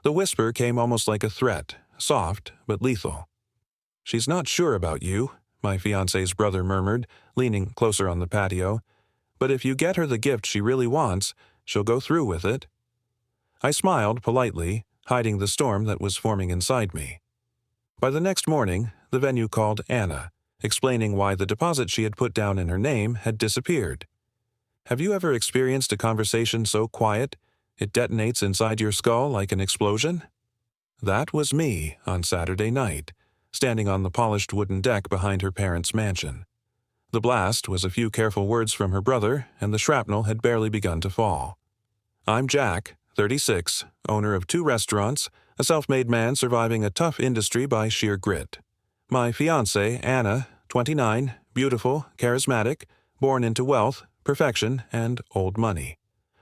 The whisper came almost like a threat, soft but lethal. "She's not sure about you," my fiancé's brother murmured, leaning closer on the patio. "But if you get her the gift she really wants, she'll go through with it." I smiled politely, hiding the storm that was forming inside me. By the next morning, the venue called Anna, explaining why the deposit she had put down in her name had disappeared. Have you ever experienced a conversation so quiet it detonates inside your skull like an explosion? That was me on Saturday night, standing on the polished wooden deck behind her parents' mansion. The blast was a few careful words from her brother, and the shrapnel had barely begun to fall. "I'm Jack, 36, owner of 2 restaurants, a self-made man surviving a tough industry by sheer grit. My fiancée, Anna, 29, beautiful, charismatic, born into wealth, perfection, and old money.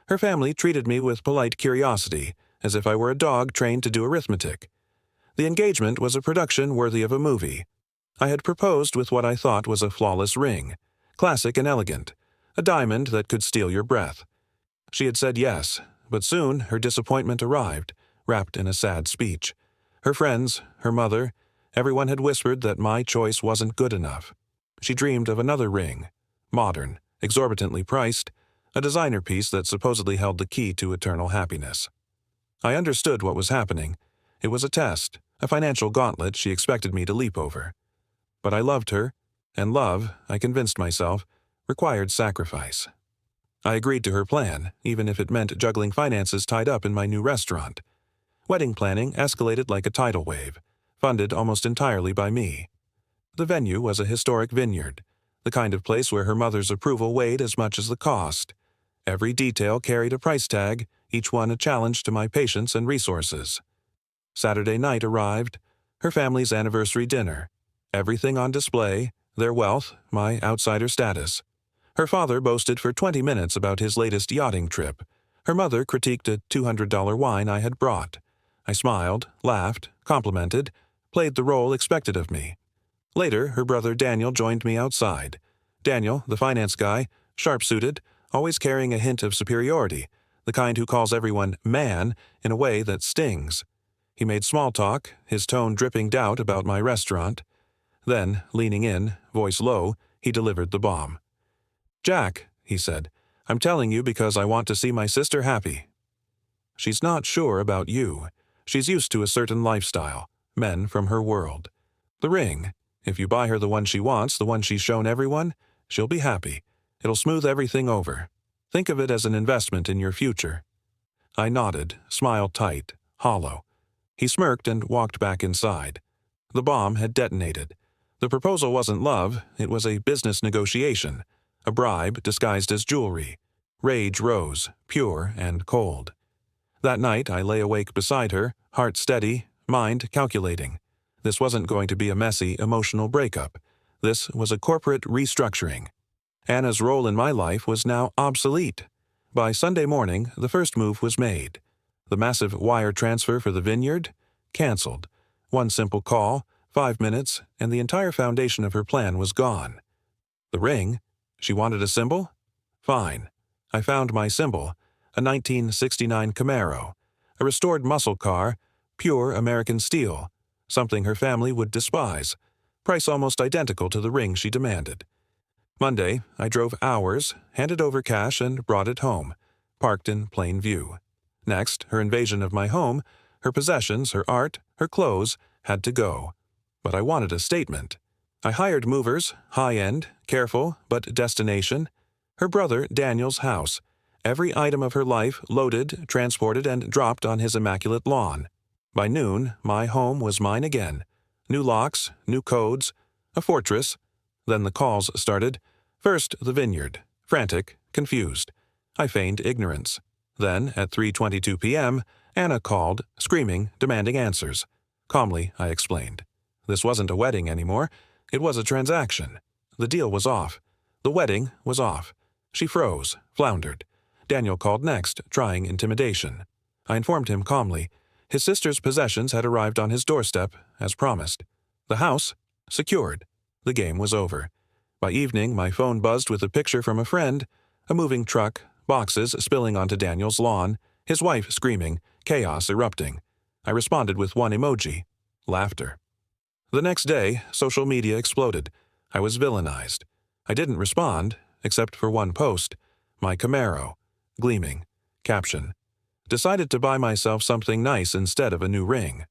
Her family treated me with polite curiosity, as if I were a dog trained to do arithmetic. The engagement was a production worthy of a movie. I had proposed with what I thought was a flawless ring, classic and elegant, a diamond that could steal your breath. She had said yes, but soon her disappointment arrived, wrapped in a sad speech. Her friends, her mother, everyone had whispered that my choice wasn't good enough. She dreamed of another ring, modern, exorbitantly priced, a designer piece that supposedly held the key to eternal happiness. I understood what was happening. It was a test, a financial gauntlet she expected me to leap over. But I loved her, and love, I convinced myself, required sacrifice. I agreed to her plan, even if it meant juggling finances tied up in my new restaurant. Wedding planning escalated like a tidal wave, funded almost entirely by me. The venue was a historic vineyard, the kind of place where her mother's approval weighed as much as the cost. Every detail carried a price tag, each one a challenge to my patience and resources. Saturday night arrived, her family's anniversary dinner. Everything on display, their wealth, my outsider status. Her father boasted for 20 minutes about his latest yachting trip. Her mother critiqued a $200 wine I had brought. I smiled, laughed, complimented, played the role expected of me. Later, her brother Daniel joined me outside. Daniel, the finance guy, sharp-suited, always carrying a hint of superiority, the kind who calls everyone "man" in a way that stings. He made small talk, his tone dripping doubt about my restaurant. Then, leaning in, voice low, he delivered the bomb. "Jack," he said, "I'm telling you because I want to see my sister happy. She's not sure about you. She's used to a certain lifestyle, men from her world. The ring, if you buy her the one she wants, the one she's shown everyone, she'll be happy. It'll smooth everything over. Think of it as an investment in your future." I nodded, smile tight, hollow. He smirked and walked back inside. The bomb had detonated. The proposal wasn't love, it was a business negotiation, a bribe disguised as jewelry. Rage rose, pure and cold. That night I lay awake beside her, heart steady, mind calculating. This wasn't going to be a messy, emotional breakup. This was a corporate restructuring. Anna's role in my life was now obsolete. By Sunday morning, the first move was made. The massive wire transfer for the vineyard? Canceled. One simple call, 5 minutes, and the entire foundation of her plan was gone. The ring? She wanted a symbol? Fine. I found my symbol, a 1969 Camaro, a restored muscle car, pure American steel, something her family would despise, price almost identical to the ring she demanded. Monday, I drove hours, handed over cash, and brought it home, parked in plain view. Next, her invasion of my home, her possessions, her art, her clothes, had to go. But I wanted a statement. I hired movers, high-end, careful, but destination. Her brother Daniel's house. Every item of her life loaded, transported, and dropped on his immaculate lawn. By noon, my home was mine again. New locks, new codes, a fortress. Then the calls started. First, the vineyard. Frantic, confused. I feigned ignorance. Then, at 3:22 p.m., Anna called, screaming, demanding answers. Calmly, I explained. This wasn't a wedding anymore. It was a transaction. The deal was off. The wedding was off. She froze, floundered. Daniel called next, trying intimidation. I informed him calmly. His sister's possessions had arrived on his doorstep, as promised. The house? Secured. The game was over. By evening, my phone buzzed with a picture from a friend, a moving truck, boxes spilling onto Daniel's lawn, his wife screaming, chaos erupting. I responded with one emoji: laughter. The next day, social media exploded. I was villainized. I didn't respond, except for one post: my Camaro, gleaming, caption: decided to buy myself something nice instead of a new ring.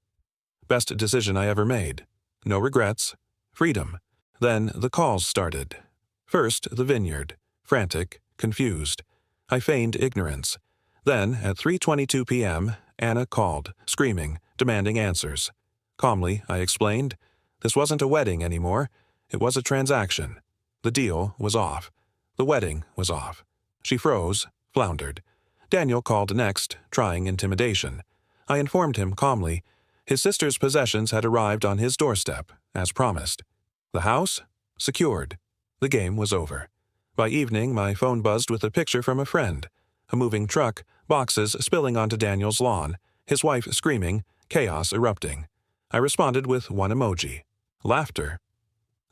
Best decision I ever made. No regrets. Freedom. Then the calls started. First, the vineyard. Frantic, confused. I feigned ignorance. Then, at 3:22 p.m., Anna called, screaming, demanding answers. Calmly, I explained. This wasn't a wedding anymore. It was a transaction. The deal was off. The wedding was off. She froze, floundered. Daniel called next, trying intimidation. I informed him calmly. His sister's possessions had arrived on his doorstep, as promised. The house? Secured. The game was over. By evening, my phone buzzed with a picture from a friend. A moving truck, boxes spilling onto Daniel's lawn, his wife screaming, chaos erupting. I responded with one emoji: laughter.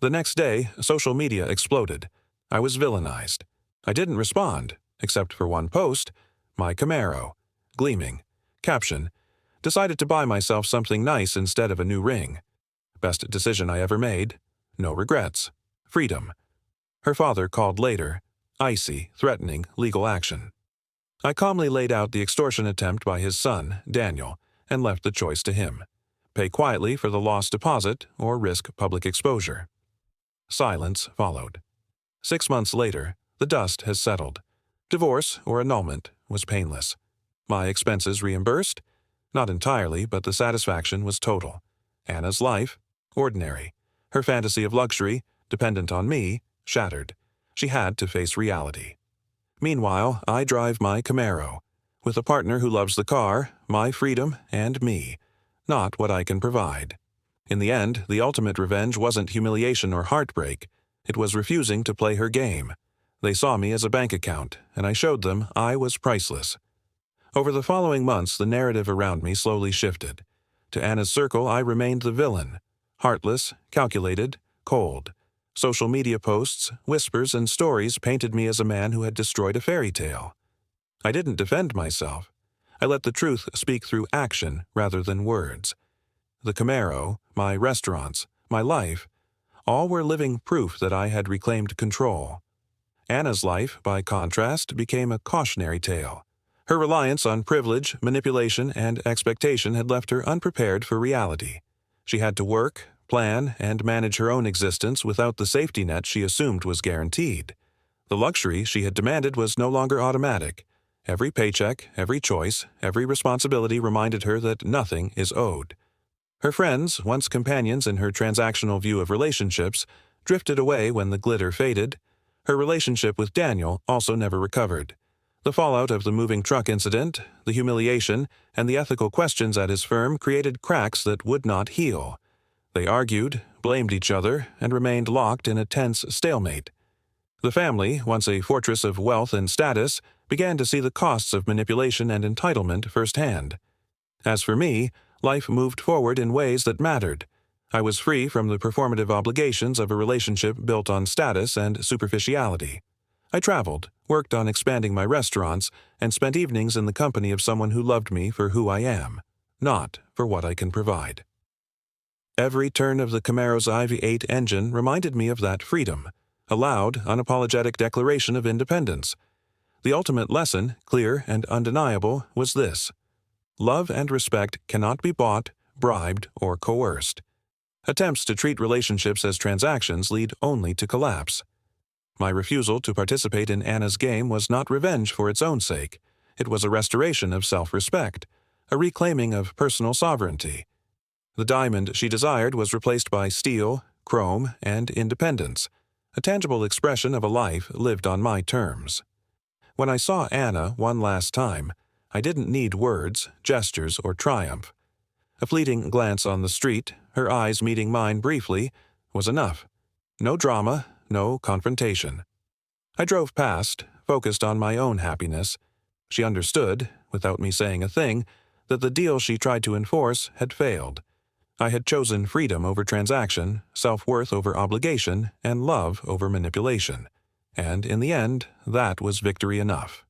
The next day, social media exploded. I was villainized. I didn't respond, except for one post: my Camaro, gleaming, caption: decided to buy myself something nice instead of a new ring. Best decision I ever made. No regrets. Freedom. Her father called later, icy, threatening legal action. I calmly laid out the extortion attempt by his son, Daniel, and left the choice to him. Pay quietly for the lost deposit or risk public exposure. Silence followed. 6 months later, the dust has settled. Divorce or annulment was painless. My expenses reimbursed? Not entirely, but the satisfaction was total. Anna's life? Ordinary. Her fantasy of luxury, dependent on me, shattered. She had to face reality. Meanwhile, I drive my Camaro, with a partner who loves the car, my freedom, and me, not what I can provide. In the end, the ultimate revenge wasn't humiliation or heartbreak. It was refusing to play her game. They saw me as a bank account, and I showed them I was priceless. Over the following months, the narrative around me slowly shifted. To Anna's circle, I remained the villain. Heartless, calculated, cold. Social media posts, whispers, and stories painted me as a man who had destroyed a fairy tale. I didn't defend myself. I let the truth speak through action rather than words. The Camaro, my restaurants, my life, all were living proof that I had reclaimed control. Anna's life, by contrast, became a cautionary tale. Her reliance on privilege, manipulation, and expectation had left her unprepared for reality. She had to work, plan, and manage her own existence without the safety net she assumed was guaranteed. The luxury she had demanded was no longer automatic. Every paycheck, every choice, every responsibility reminded her that nothing is owed. Her friends, once companions in her transactional view of relationships, drifted away when the glitter faded. Her relationship with Daniel also never recovered. The fallout of the moving truck incident, the humiliation, and the ethical questions at his firm created cracks that would not heal. They argued, blamed each other, and remained locked in a tense stalemate. The family, once a fortress of wealth and status, began to see the costs of manipulation and entitlement firsthand. As for me, life moved forward in ways that mattered. I was free from the performative obligations of a relationship built on status and superficiality. I traveled, worked on expanding my restaurants, and spent evenings in the company of someone who loved me for who I am, not for what I can provide. Every turn of the Camaro's IV8 engine reminded me of that freedom, a loud, unapologetic declaration of independence. The ultimate lesson, clear and undeniable, was this: love and respect cannot be bought, bribed, or coerced. Attempts to treat relationships as transactions lead only to collapse. My refusal to participate in Anna's game was not revenge for its own sake. It was a restoration of self-respect, a reclaiming of personal sovereignty. The diamond she desired was replaced by steel, chrome, and independence, a tangible expression of a life lived on my terms. When I saw Anna one last time, I didn't need words, gestures, or triumph. A fleeting glance on the street, her eyes meeting mine briefly, was enough. No drama, no confrontation. I drove past, focused on my own happiness. She understood, without me saying a thing, that the deal she tried to enforce had failed. I had chosen freedom over transaction, self-worth over obligation, and love over manipulation. And in the end, that was victory enough.